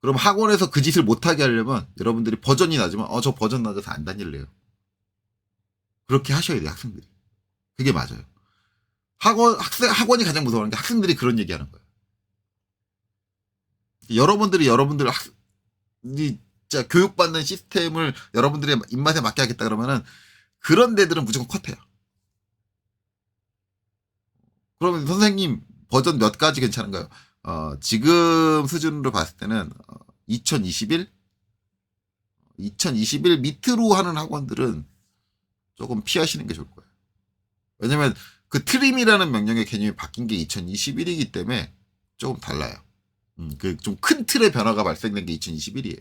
그럼 학원에서 그 짓을 못하게 하려면 여러분들이 버전이 낮으면 저 버전 낮아서 안 다닐래요. 그렇게 하셔야 돼요, 학생들이. 그게 맞아요. 학원이 가장 무서워하는 게 학생들이 그런 얘기하는 거예요. 여러분들 진짜 교육받는 시스템을 여러분들의 입맛에 맞게 하겠다 그러면은 그런 데들은 무조건 컷해요. 그러면 선생님 버전 몇 가지 괜찮은가요? 지금 수준으로 봤을 때는 2021 밑으로 하는 학원들은 조금 피하시는 게 좋을 거예요. 왜냐면 그 트림이라는 명령의 개념이 바뀐 게 2021이기 때문에 조금 달라요. 좀 큰 틀의 변화가 발생된 게 2021이에요.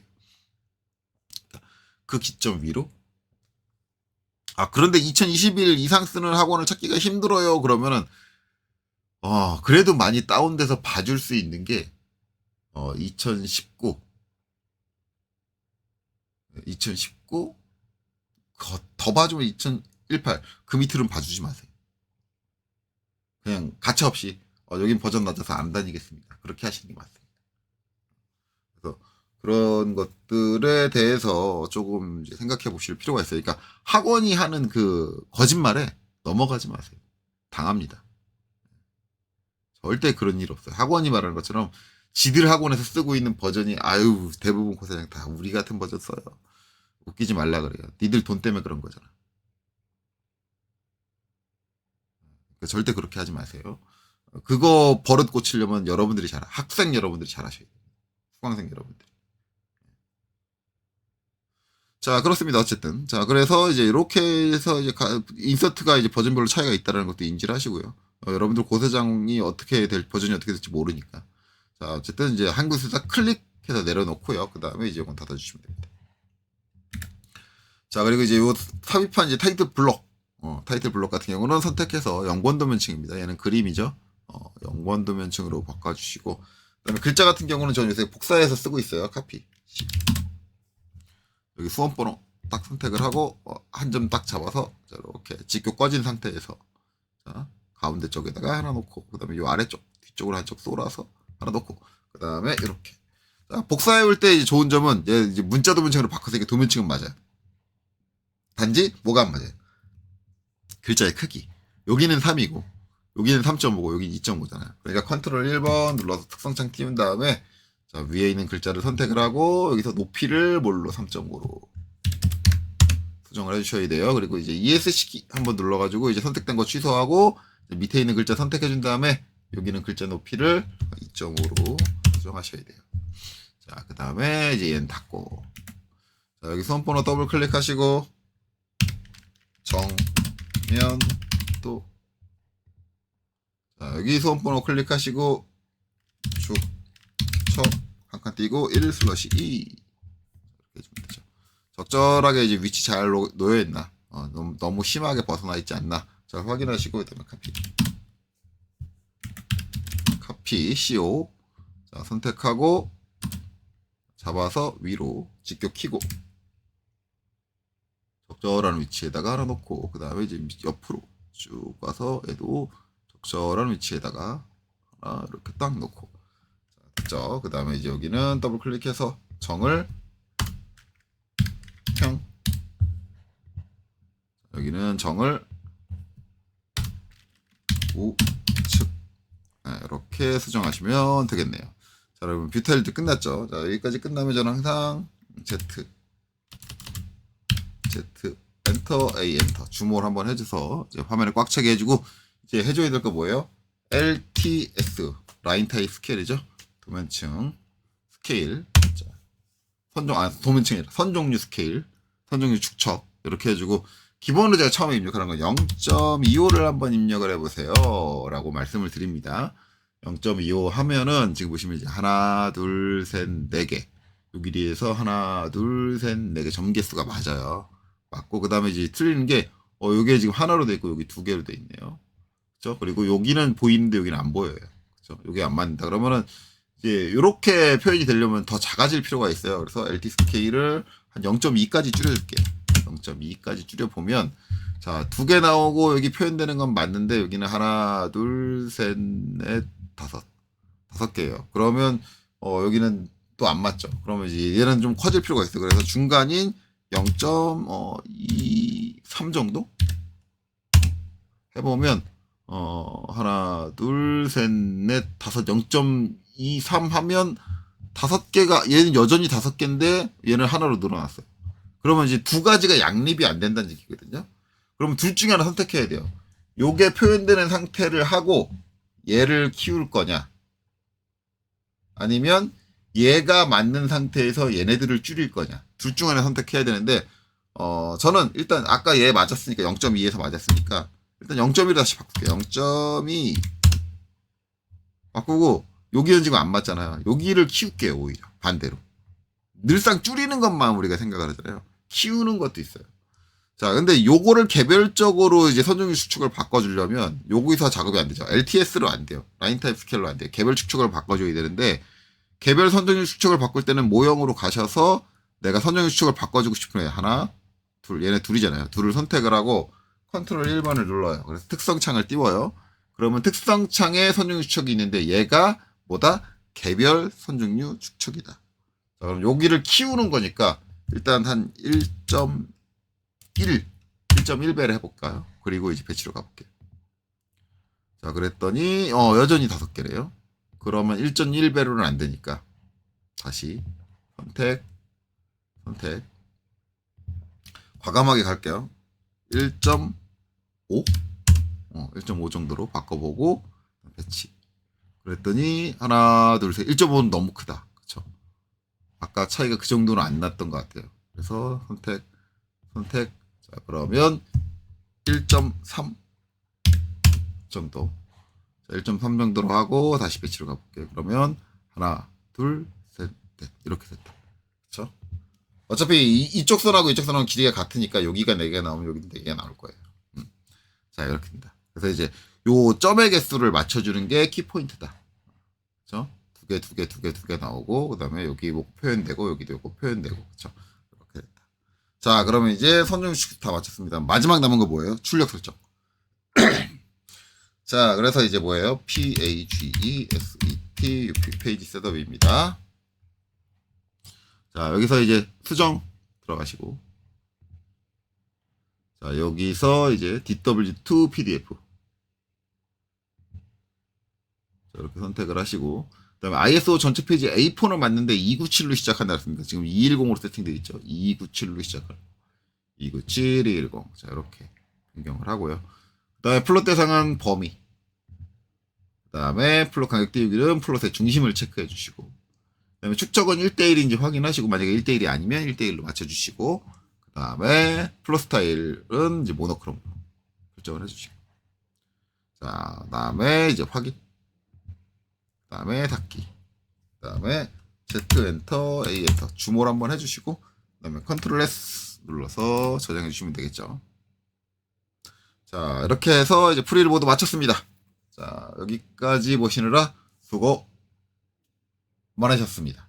그 기점 위로. 그런데 2021 이상 쓰는 학원을 찾기가 힘들어요. 그러면은 그래도 많이 다운돼서 봐줄 수 있는 게 2019 더 봐주면 2018 그 밑으로는 봐주지 마세요. 그냥 가차없이 여긴 버전 낮아서 안 다니겠습니다. 그렇게 하시는 게 맞습니다. 그래서 그런 것들에 대해서 조금 이제 생각해 보실 필요가 있어요. 그러니까 학원이 하는 그 거짓말에 넘어가지 마세요. 당합니다. 절대 그런 일 없어요. 학원이 말하는 것처럼 지들 학원에서 쓰고 있는 버전이 대부분 고사장 다 우리 같은 버전 써요. 웃기지 말라 그래요. 니들 돈 때문에 그런 거잖아. 그러니까 절대 그렇게 하지 마세요. 그거 버릇 고치려면 학생 여러분들이 잘하셔야 돼요. 수강생 여러분들이. 자, 그렇습니다. 어쨌든. 자, 그래서 이제 이렇게 해서 이제 인서트가 이제 버전별로 차이가 있다는 것도 인지를 하시고요. 여러분들 고사장이 버전이 어떻게 될지 모르니까. 자, 어쨌든 이제 한 곳에서 클릭해서 내려놓고요. 그 다음에 이제 이건 닫아주시면 됩니다. 자, 그리고 이제 요 삽입한 이제 타이틀 블록, 타이틀 블록 같은 경우는 선택해서 영번도면층입니다. 얘는 그림이죠. 영번도면층으로 바꿔주시고, 그 다음에 글자 같은 경우는 저는 요새 복사해서 쓰고 있어요. 카피. 여기 수험번호 딱 선택을 하고, 한 점 딱 잡아서, 자, 이렇게 직교 꺼진 상태에서, 자, 가운데 쪽에다가 하나 놓고, 그 다음에 요 아래쪽, 뒤쪽으로 한쪽 쏠아서 하나 놓고, 그 다음에 이렇게. 자, 복사해올 때 이제 좋은 점은, 얘 이제 문자 도면층으로 바꿔서 이게 도면층은 맞아요. 단지 뭐가 안 맞아요? 글자의 크기. 여기는 3이고 여기는 3.5고 여기는 2.5잖아요. 그러니까 컨트롤 1번 눌러서 특성창 띄운 다음에 자, 위에 있는 글자를 선택을 하고 여기서 높이를 뭘로 3.5로 수정을 해주셔야 돼요. 그리고 이제 ESC 한번 눌러가지고 이제 선택된 거 취소하고 밑에 있는 글자 선택해준 다음에 여기는 글자 높이를 2.5로 수정하셔야 돼요. 자, 그 다음에 이제 얘는 닫고 자, 여기 수험번호 더블 클릭하시고 정면 또 자, 여기 수험번호 클릭하시고 쭉 쳐 한 칸 띄고 1/2 이렇게 해주면 되죠. 적절하게 이제 위치 잘 놓여 있나 너무 심하게 벗어나 있지 않나 자 확인하시고 그다음에 카피 CO 자 선택하고 잡아서 위로 직교 키고 적절한 위치에다가 하나 놓고 그 다음에 이제 옆으로 쭉 가서 얘도 적절한 위치에다가 하나 이렇게 딱 놓고 자, 됐죠. 그 다음에 이제 여기는 더블 클릭해서 정을 평 여기는 정을 우측 이렇게 수정하시면 되겠네요. 자 여러분 뷰타일도 끝났죠. 자 여기까지 끝나면 저는 항상 Z 엔터 A 엔터 주목을 한번 해줘서 이제 화면을 꽉 차게 해주고 이제 해줘야 될 거 뭐예요? LTS 라인 타입 스케일이죠. 도면층 스케일 자, 도면층이 아니라 선종류 스케일 선종류 축척 이렇게 해주고 기본으로 제가 처음에 입력하는 건 0.25를 한번 입력을 해보세요 라고 말씀을 드립니다. 0.25 하면은 지금 보시면 이제 하나 둘 셋 네 개 요 길이에서 하나 둘 셋 네 개 점개수가 맞아요. 맞고 그 다음에 이제 틀리는 게 요게 지금 하나로 돼 있고 여기 두 개로 돼 있네요. 그렇죠? 그리고 여기는 보이는데 여기는 안 보여요. 그렇죠? 요게 안 맞는다. 그러면은 이제 이렇게 표현이 되려면 더 작아질 필요가 있어요. 그래서 LT 스케일을 한 0.2까지 줄여줄게요. 0.2까지 줄여보면 자, 두 개 나오고 여기 표현되는 건 맞는데 여기는 하나, 둘, 셋, 넷, 다섯 개예요. 그러면 여기는 또 안 맞죠. 그러면 이제 얘는 좀 커질 필요가 있어요. 그래서 중간인 0.23 정도 해보면 하나, 둘, 셋, 넷, 다섯 0.23 하면 5개가 얘는 여전히 5개인데 얘는 하나로 늘어났어요. 그러면 이제 두 가지가 양립이 안 된다는 얘기거든요. 그러면 둘 중에 하나 선택해야 돼요. 요게 표현되는 상태를 하고 얘를 키울 거냐 아니면 얘가 맞는 상태에서 얘네들을 줄일 거냐 둘 중 하나 선택해야 되는데 저는 일단 아까 얘 맞았으니까 0.2에서 맞았으니까 일단 0.1로 다시 바꿀게요. 0.2 바꾸고 여기는 지금 안 맞잖아요. 여기를 키울게요. 오히려 반대로 늘상 줄이는 것만 우리가 생각을 하잖아요. 키우는 것도 있어요. 자, 근데 요거를 개별적으로 이제 선종류 추측을 바꿔주려면 여기서 작업이 안 되죠. LTS로 안 돼요. 라인 타입 스케일로 안 돼요. 개별 추측을 바꿔줘야 되는데 개별 선종류 추측을 바꿀 때는 모형으로 가셔서 내가 선종류 추측을 바꿔주고 싶은 애 하나, 둘, 얘네 둘이잖아요. 둘을 선택을 하고 컨트롤 1번을 눌러요. 그래서 특성창을 띄워요. 그러면 특성창에 선종류 추측이 있는데 얘가 뭐다? 개별 선종류 추측이다. 자, 그럼 여기를 키우는 거니까 일단 한 1.1배를 해볼까요? 그리고 이제 배치로 가볼게요. 자, 그랬더니 여전히 5개래요. 그러면 1.1배로는 안 되니까 다시 선택 과감하게 갈게요. 1.5 1.5 정도로 바꿔보고 배치. 그랬더니 하나 둘 셋 1.5는 너무 크다. 그쵸? 아까 차이가 그 정도는 안 났던 것 같아요. 그래서 선택 자, 그러면 1.3 정도. 자, 1.3 정도로 하고 다시 배치로 가볼게요. 그러면 하나, 둘, 셋, 넷. 이렇게 됐다. 그쵸? 어차피 이쪽 선하고 이쪽 선하고 길이가 같으니까 여기가 4개가 나오면 여기도 4개가 나올 거예요. 자, 이렇게 된다. 그래서 이제 요 점의 개수를 맞춰주는 게 키포인트다. 그쵸? 두 개 나오고, 그 다음에 여기 뭐 표현되고, 여기도 요거 표현되고, 그쵸? 이렇게 됐다. 자, 그러면 이제 선정식 다 마쳤습니다. 마지막 남은 거 뭐예요? 출력 설정. 자, 그래서 이제 뭐예요? PAGE, SET, 페이지 셋업입니다. 자, 여기서 이제 수정 들어가시고, 자, 여기서 이제 DW2 PDF. 자, 이렇게 선택을 하시고, 그 다음에 ISO 전체 페이지 A4는 맞는데 297로 시작한다 했습니다. 지금 210으로 세팅되어 있죠. 297로 시작을. 297, 210. 자, 이렇게 변경을 하고요. 그 다음에 플롯 대상은 범위. 그 다음에 플롯 간격 띄우기는 플롯의 중심을 체크해 주시고, 그 다음에 축적은 1대1인지 확인하시고, 만약에 1대1이 아니면 1대1로 맞춰주시고, 그 다음에 플롯 스타일은 이제 모노크롬으로 결정을 해주시고, 자, 그 다음에 이제 확인. 그 다음에 닫기. 그 다음에 Z 엔터, A 엔터. 주모를 한번 해주시고, 그 다음에 컨트롤 S 눌러서 저장해 주시면 되겠죠. 자, 이렇게 해서 이제 프리를 모두 마쳤습니다. 자, 여기까지 보시느라 수고 많으셨습니다.